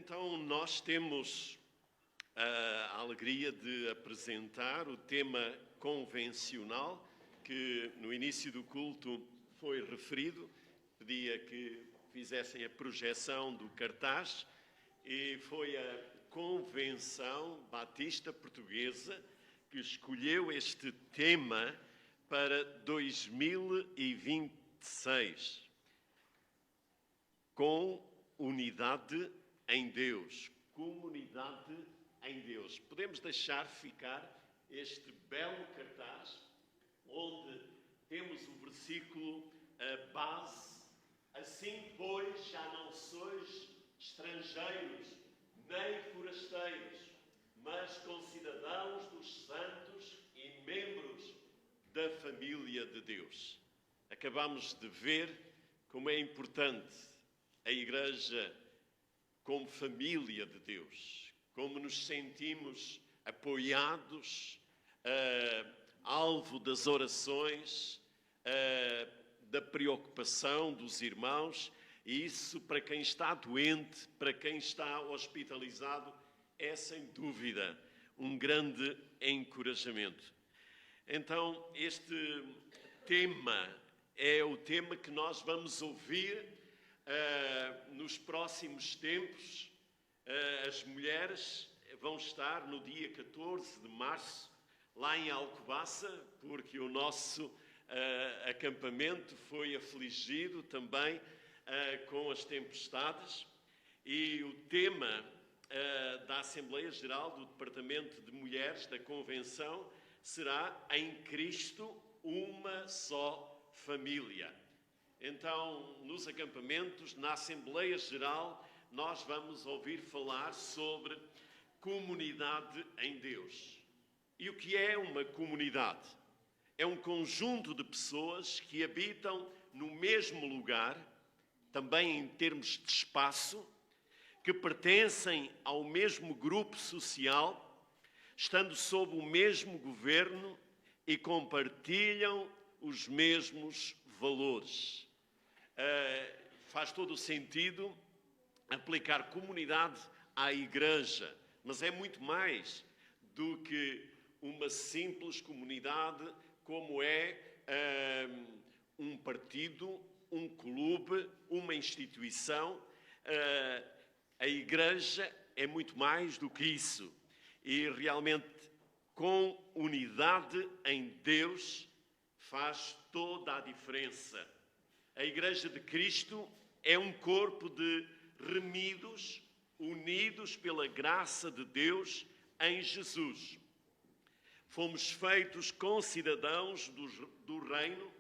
Então, nós temos a alegria de apresentar o tema convencional, que no início do culto foi referido. Pedia que fizessem a projeção do cartaz, e foi a Convenção Batista Portuguesa que escolheu este tema para 2026. Com unidade em Deus. Comunidade em Deus. Podemos deixar ficar este belo cartaz, onde temos o versículo base: assim, pois, já não sois estrangeiros, nem forasteiros, mas concidadãos dos santos e membros da família de Deus. Acabamos de ver como é importante a Igreja como família de Deus, como nos sentimos apoiados, alvo das orações, da preocupação dos irmãos, e isso, para quem está doente, para quem está hospitalizado, é sem dúvida um grande encorajamento. Então, este tema é o tema que nós vamos ouvir nos próximos tempos. As mulheres vão estar no dia 14 de março, lá em Alcobaça, porque o nosso acampamento foi afligido também com as tempestades, e o tema da Assembleia Geral do Departamento de Mulheres da Convenção será Em Cristo, uma só família. Então, nos acampamentos, na Assembleia Geral, nós vamos ouvir falar sobre comunidade em Deus. E o que é uma comunidade? É um conjunto de pessoas que habitam no mesmo lugar, também em termos de espaço, que pertencem ao mesmo grupo social, estando sob o mesmo governo e compartilham os mesmos valores. Faz todo o sentido aplicar comunidade à Igreja, mas é muito mais do que uma simples comunidade, como é um partido, um clube, uma instituição. A Igreja é muito mais do que isso, e realmente com unidade em Deus faz toda a diferença. A Igreja de Cristo é um corpo de remidos, unidos pela graça de Deus em Jesus. Fomos feitos concidadãos do reino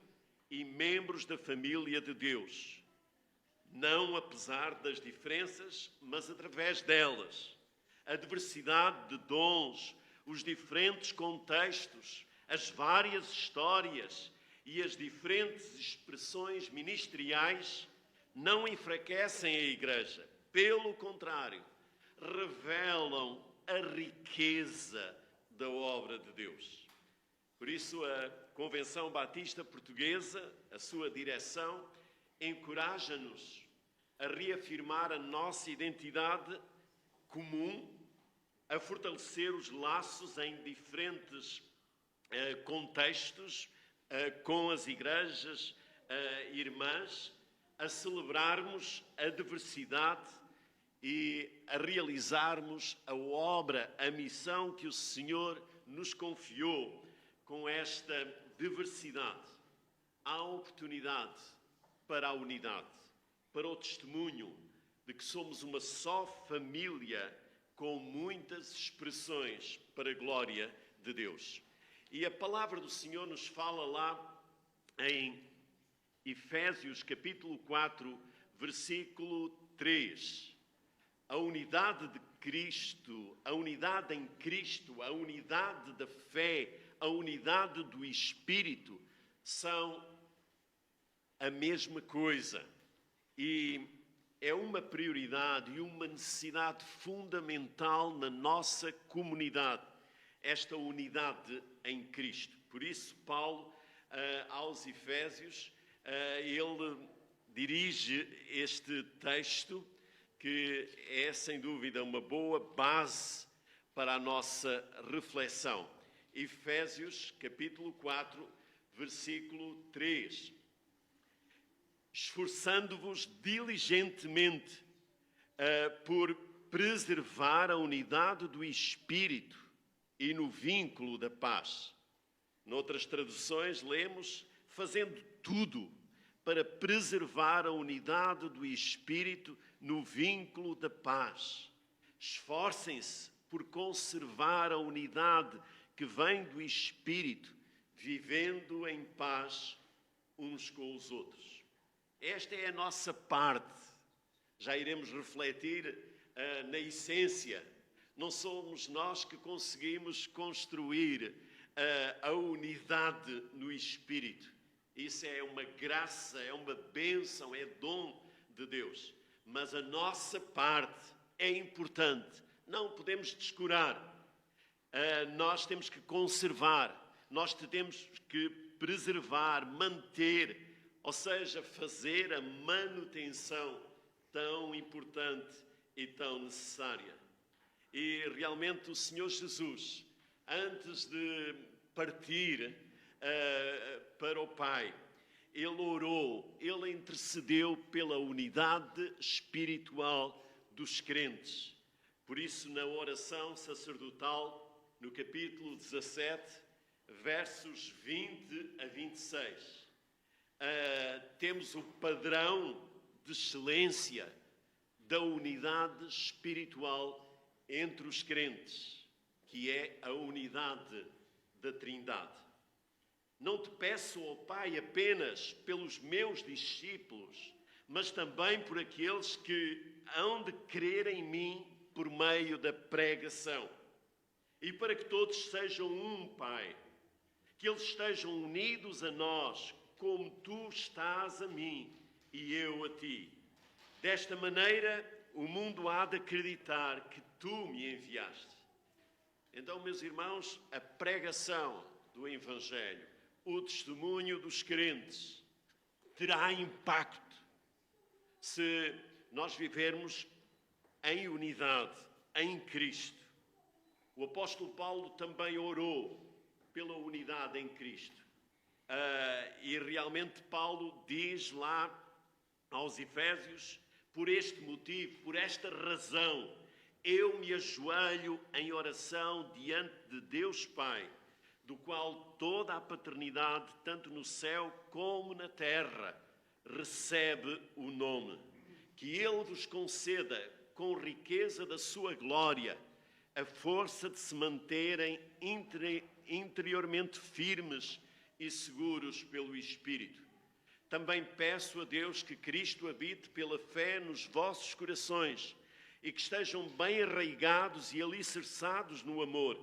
e membros da família de Deus. Não apesar das diferenças, mas através delas. A diversidade de dons, os diferentes contextos, as várias histórias e as diferentes expressões ministeriais não enfraquecem a Igreja. Pelo contrário, revelam a riqueza da obra de Deus. Por isso, a Convenção Batista Portuguesa, a sua direção, encoraja-nos a reafirmar a nossa identidade comum, a fortalecer os laços em diferentes contextos com as igrejas irmãs, a celebrarmos a diversidade e a realizarmos a obra, a missão que o Senhor nos confiou. Com esta diversidade, há oportunidade para a unidade, para o testemunho de que somos uma só família com muitas expressões para a glória de Deus. E a palavra do Senhor nos fala lá em Efésios capítulo 4, versículo 3. A unidade de Cristo, a unidade em Cristo, a unidade da fé, a unidade do Espírito são a mesma coisa. E é uma prioridade e uma necessidade fundamental na nossa comunidade, esta unidade em Cristo. Por isso, Paulo, aos Efésios, ele dirige este texto que é sem dúvida uma boa base para a nossa reflexão. Efésios capítulo 4, versículo 3. Esforçando-vos diligentemente por preservar a unidade do Espírito e no vínculo da paz. Noutras traduções lemos, fazendo tudo para preservar a unidade do Espírito no vínculo da paz. Esforcem-se por conservar a unidade que vem do Espírito, vivendo em paz uns com os outros. Esta é a nossa parte. Já iremos refletir na essência. Não somos nós que conseguimos construir a unidade no Espírito. Isso é uma graça, é uma bênção, é dom de Deus. Mas a nossa parte é importante. Não podemos descurar. Nós temos que conservar. Nós temos que preservar, manter, ou seja, fazer a manutenção tão importante e tão necessária. E realmente o Senhor Jesus, antes de partir para o Pai, Ele orou, Ele intercedeu pela unidade espiritual dos crentes. Por isso, na oração sacerdotal, no capítulo 17, versos 20 a 26, temos o padrão de excelência da unidade espiritual entre os crentes, que é a unidade da Trindade. Não te peço, ó Pai, apenas pelos meus discípulos, mas também por aqueles que hão de crer em mim por meio da pregação. E para que todos sejam um, Pai, que eles estejam unidos a nós, como tu estás a mim e eu a ti. Desta maneira, o mundo há de acreditar que tu me enviaste. Então, meus irmãos, a pregação do Evangelho, o testemunho dos crentes, terá impacto se nós vivermos em unidade, em Cristo. O apóstolo Paulo também orou pela unidade em Cristo. E realmente Paulo diz lá aos Efésios, por este motivo, por esta razão, eu me ajoelho em oração diante de Deus Pai, do qual toda a paternidade, tanto no céu como na terra, recebe o nome. Que Ele vos conceda, com riqueza da sua glória, a força de se manterem interiormente firmes e seguros pelo Espírito. Também peço a Deus que Cristo habite pela fé nos vossos corações e que estejam bem arraigados e alicerçados no amor,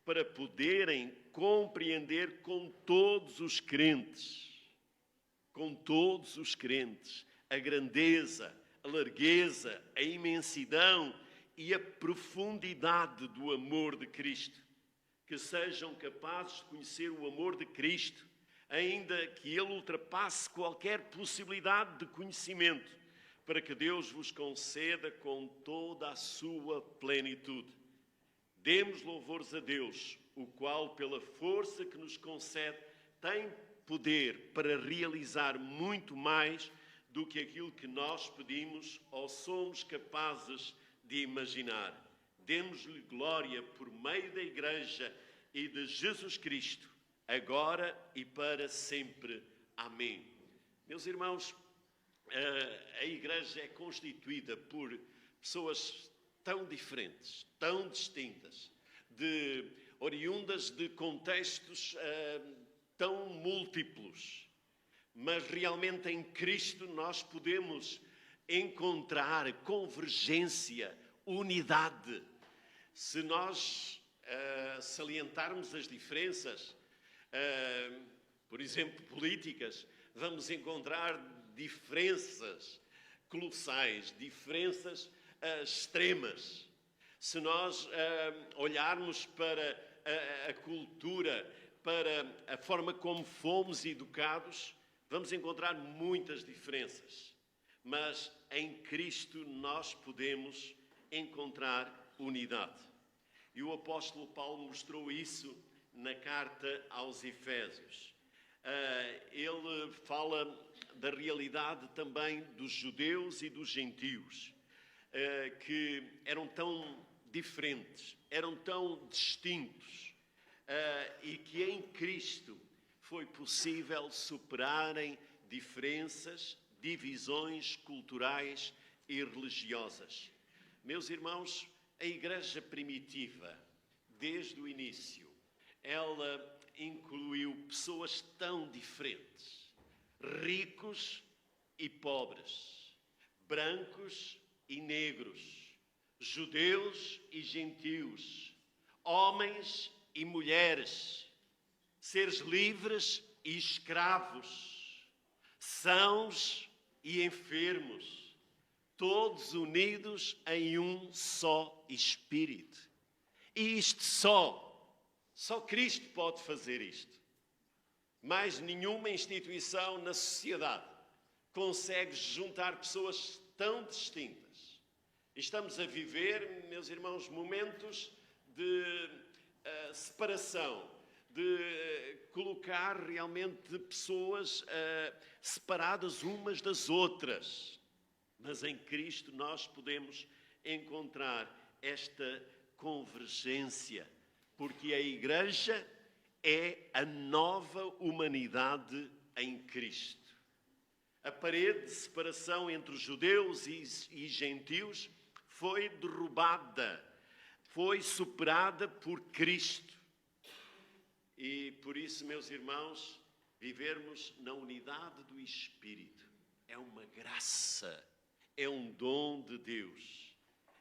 para poderem compreender com todos os crentes, a grandeza, a largueza, a imensidão e a profundidade do amor de Cristo. Que sejam capazes de conhecer o amor de Cristo, ainda que Ele ultrapasse qualquer possibilidade de conhecimento, para que Deus vos conceda com toda a sua plenitude. Demos louvores a Deus, o qual, pela força que nos concede, tem poder para realizar muito mais do que aquilo que nós pedimos ou somos capazes de imaginar. Demos-lhe glória por meio da Igreja e de Jesus Cristo, agora e para sempre. Amém. Meus irmãos, a Igreja é constituída por pessoas tão diferentes, tão distintas, oriundas de contextos tão múltiplos, mas realmente em Cristo nós podemos encontrar convergência, unidade. Se nós salientarmos as diferenças, por exemplo, políticas, vamos encontrar diferenças colossais, diferenças extremas. Se nós olharmos para a cultura, para a forma como fomos educados, vamos encontrar muitas diferenças. mas em Cristo nós podemos encontrar unidade. E o apóstolo Paulo mostrou isso na carta aos Efésios. Ele fala da realidade também dos judeus e dos gentios, que eram tão diferentes, eram tão distintos, e que em Cristo foi possível superarem diferenças, divisões culturais e religiosas. Meus irmãos, a igreja primitiva, desde o início, ela incluiu pessoas tão diferentes, ricos e pobres, brancos e negros, judeus e gentios, homens e mulheres, seres livres e escravos, sãos e enfermos, todos unidos em um só Espírito. E isto só Cristo pode fazer isto. Mais nenhuma instituição na sociedade consegue juntar pessoas tão distintas. Estamos a viver, meus irmãos, momentos de separação, de colocar realmente pessoas separadas umas das outras. Mas em Cristo nós podemos encontrar esta convergência, porque a igreja é a nova humanidade em Cristo. A parede de separação entre os judeus e gentios foi derrubada, foi superada por Cristo. E por isso, meus irmãos, vivermos na unidade do Espírito é uma graça, é um dom de Deus.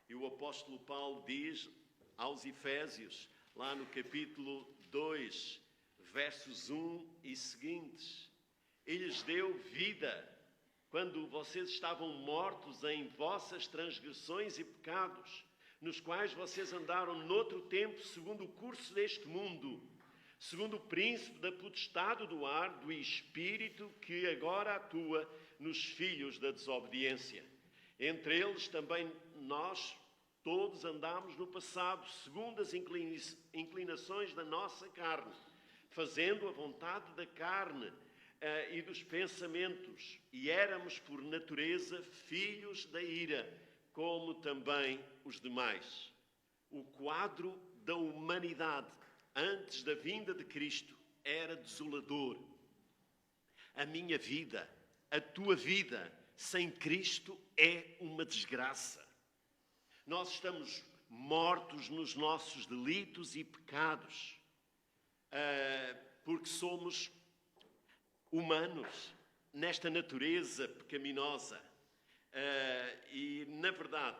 E o apóstolo Paulo diz aos Efésios, lá no capítulo 2, versos 1 e seguintes, Ele lhes deu vida quando vocês estavam mortos em vossas transgressões e pecados, nos quais vocês andaram noutro tempo, segundo o curso deste mundo, segundo o príncipe da potestade do ar, do espírito que agora atua nos filhos da desobediência. Entre eles também nós todos andámos no passado, segundo as inclinações da nossa carne, fazendo a vontade da carne e dos pensamentos, e éramos por natureza filhos da ira, como também os demais. O quadro da humanidade antes da vinda de Cristo era desolador. A minha vida, a tua vida, sem Cristo é uma desgraça. Nós estamos mortos nos nossos delitos e pecados, porque somos humanos nesta natureza pecaminosa. E, na verdade,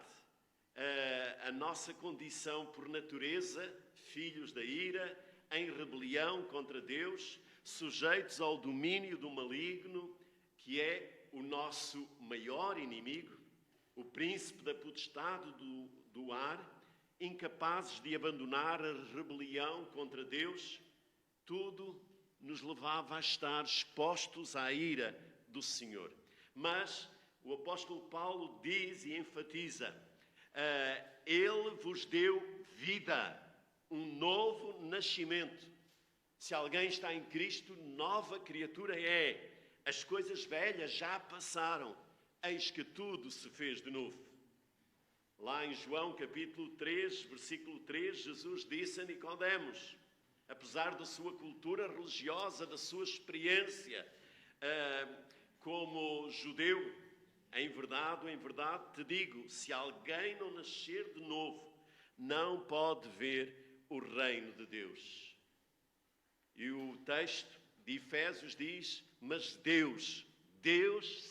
a nossa condição por natureza, filhos da ira, em rebelião contra Deus, sujeitos ao domínio do maligno, que é o nosso maior inimigo, o príncipe da potestade do ar, incapazes de abandonar a rebelião contra Deus, tudo nos levava a estar expostos à ira do Senhor. Mas o apóstolo Paulo diz e enfatiza, Ele vos deu vida, um novo nascimento. Se alguém está em Cristo, nova criatura é. As coisas velhas já passaram, eis que tudo se fez de novo. Lá em João capítulo 3, versículo 3, Jesus disse a Nicodemos, apesar da sua cultura religiosa, da sua experiência como judeu, em verdade, te digo, se alguém não nascer de novo, não pode ver o reino de Deus. E o texto de Efésios diz, mas Deus,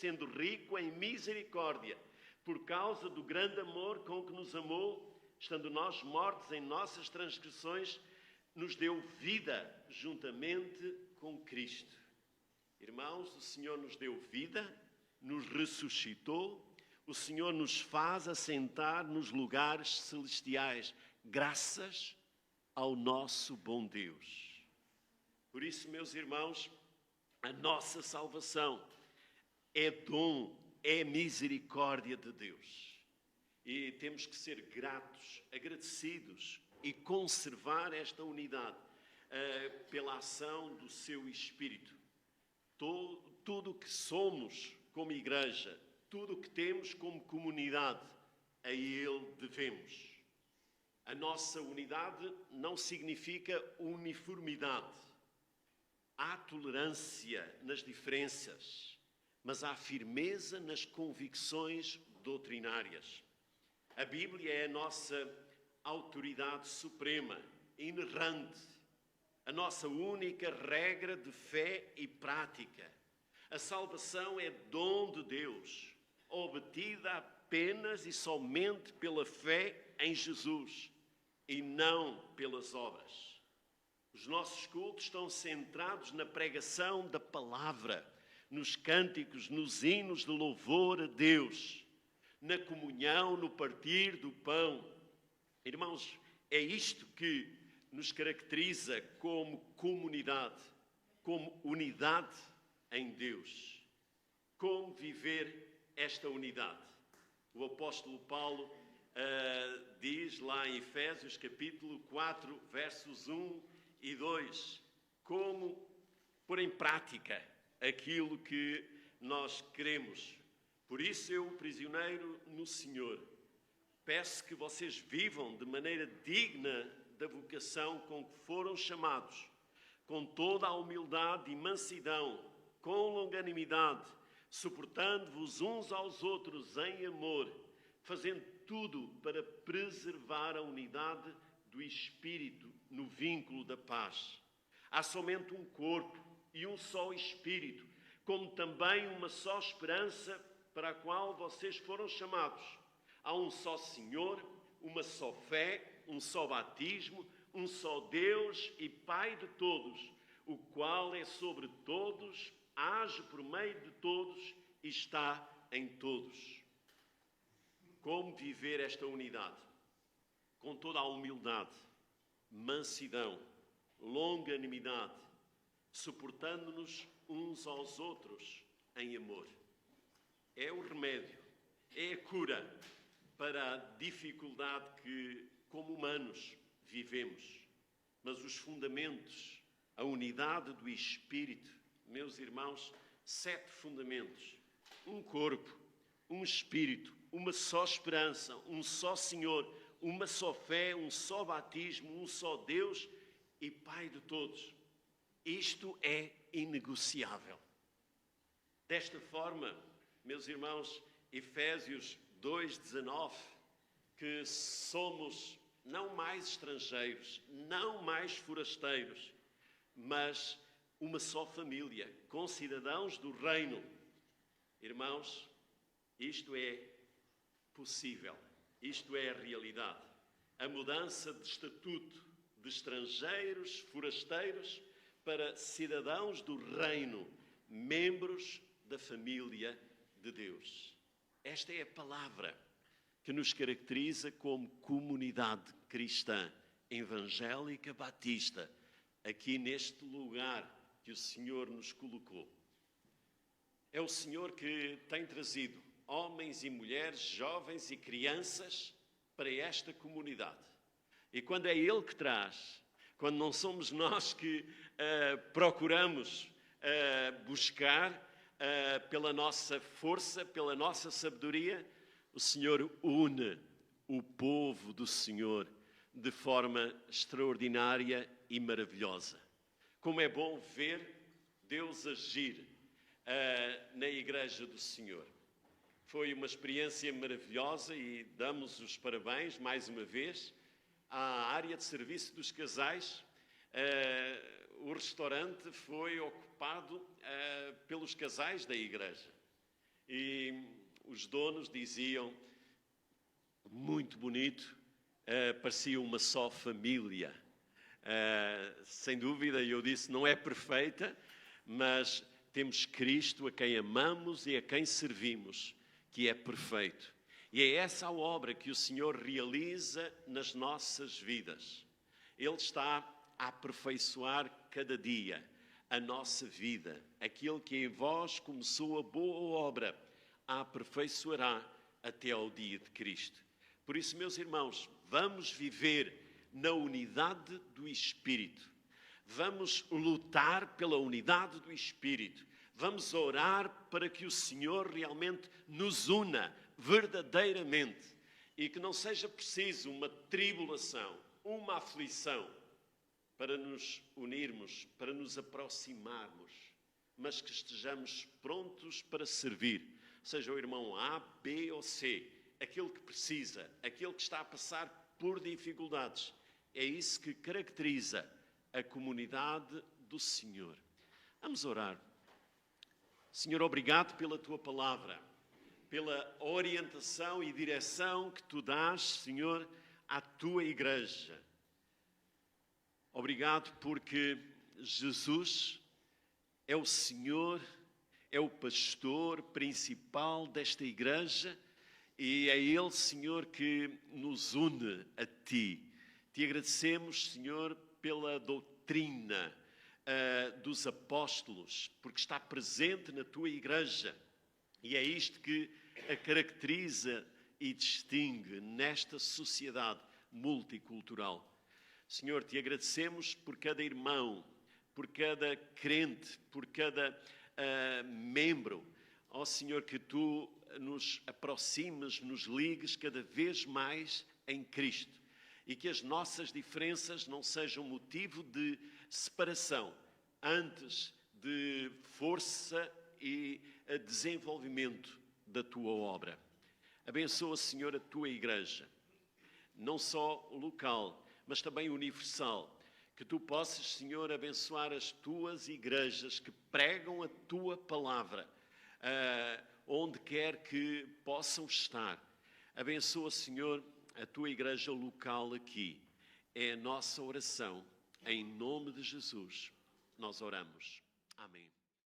sendo rico em misericórdia, por causa do grande amor com que nos amou, estando nós mortos em nossas transgressões, nos deu vida juntamente com Cristo. Irmãos, o Senhor nos deu vida, nos ressuscitou, o Senhor nos faz assentar nos lugares celestiais, graças ao nosso bom Deus. Por isso, meus irmãos, a nossa salvação é dom é misericórdia de Deus. E temos que ser gratos, agradecidos e conservar esta unidade pela ação do seu Espírito. Tudo o que somos como igreja, tudo o que temos como comunidade, a Ele devemos. A nossa unidade não significa uniformidade. Há tolerância nas diferenças, mas há firmeza nas convicções doutrinárias. A Bíblia é a nossa autoridade suprema, inerrante, a nossa única regra de fé e prática. A salvação é dom de Deus, obtida apenas e somente pela fé em Jesus e não pelas obras. Os nossos cultos estão centrados na pregação da palavra, nos cânticos, nos hinos de louvor a Deus, na comunhão, no partir do pão. Irmãos, é isto que nos caracteriza como comunidade, como unidade em Deus. Como viver esta unidade? O apóstolo Paulo diz lá em Efésios capítulo 4, versos 1 e 2, como pôr em prática aquilo que nós queremos. Por isso eu, prisioneiro no Senhor, peço que vocês vivam de maneira digna da vocação com que foram chamados, com toda a humildade e mansidão, com longanimidade, suportando-vos uns aos outros em amor, fazendo tudo para preservar a unidade do Espírito no vínculo da paz. Há somente um corpo e um só Espírito, como também uma só esperança para a qual vocês foram chamados. Há um só Senhor, uma só fé, um só batismo, um só Deus e Pai de todos, o qual é sobre todos, age por meio de todos e está em todos. Como viver esta unidade? Com toda a humildade, mansidão, longanimidade, suportando-nos uns aos outros em amor. É o remédio, é a cura para a dificuldade que, como humanos, vivemos. Mas os fundamentos, a unidade do Espírito, meus irmãos, 7 fundamentos. Um corpo, um Espírito, uma só esperança, um só Senhor, uma só fé, um só batismo, um só Deus e Pai de todos. Isto é inegociável. Desta forma, meus irmãos, Efésios 2:19, que somos não mais estrangeiros, não mais forasteiros, mas uma só família, concidadãos do reino. Irmãos, isto é possível, isto é a realidade. A mudança de estatuto de estrangeiros, forasteiros, para cidadãos do reino, membros da família de Deus. Esta é a palavra que nos caracteriza como comunidade cristã, evangélica, batista, aqui neste lugar que o Senhor nos colocou. É o Senhor que tem trazido homens e mulheres, jovens e crianças para esta comunidade. E quando é Ele que traz, quando não somos nós que procuramos buscar pela nossa força, pela nossa sabedoria, o Senhor une o povo do Senhor de forma extraordinária e maravilhosa. Como é bom ver Deus agir na Igreja do Senhor. Foi uma experiência maravilhosa e damos os parabéns mais uma vez à área de serviço dos casais. O restaurante foi ocupado pelos casais da igreja e os donos diziam, muito bonito, parecia uma só família. Sem dúvida, eu disse, não é perfeita, mas temos Cristo a quem amamos e a quem servimos, que é perfeito. E é essa a obra que o Senhor realiza nas nossas vidas. Ele está a aperfeiçoar cada dia a nossa vida. Aquele que em vós começou a boa obra, a aperfeiçoará até ao dia de Cristo. Por isso, meus irmãos, vamos viver na unidade do Espírito. Vamos lutar pela unidade do Espírito. Vamos orar para que o Senhor realmente nos una verdadeiramente e que não seja preciso uma tribulação, uma aflição para nos unirmos, para nos aproximarmos, mas que estejamos prontos para servir, seja o irmão A, B ou C, aquele que precisa, aquele que está a passar por dificuldades. É isso que caracteriza a comunidade do Senhor. Vamos orar. Senhor, obrigado pela Tua palavra, pela orientação e direção que Tu dás, Senhor, à Tua igreja. Obrigado porque Jesus é o Senhor, é o pastor principal desta igreja e é Ele, Senhor, que nos une a Ti. Te agradecemos, Senhor, pela doutrina dos apóstolos, porque está presente na Tua igreja. E é isto que a caracteriza e distingue nesta sociedade multicultural. Senhor, te agradecemos por cada irmão, por cada crente, por cada membro. Ó Senhor, que Tu nos aproximes, nos ligues cada vez mais em Cristo. E que as nossas diferenças não sejam motivo de separação, antes de força e desenvolvimento da Tua obra. Abençoa, Senhor, a Tua igreja, não só local, mas também universal. Que Tu possas, Senhor, abençoar as Tuas igrejas que pregam a Tua palavra, onde quer que possam estar. Abençoa, Senhor, a Tua igreja local aqui. É a nossa oração. Em nome de Jesus, nós oramos. Amém.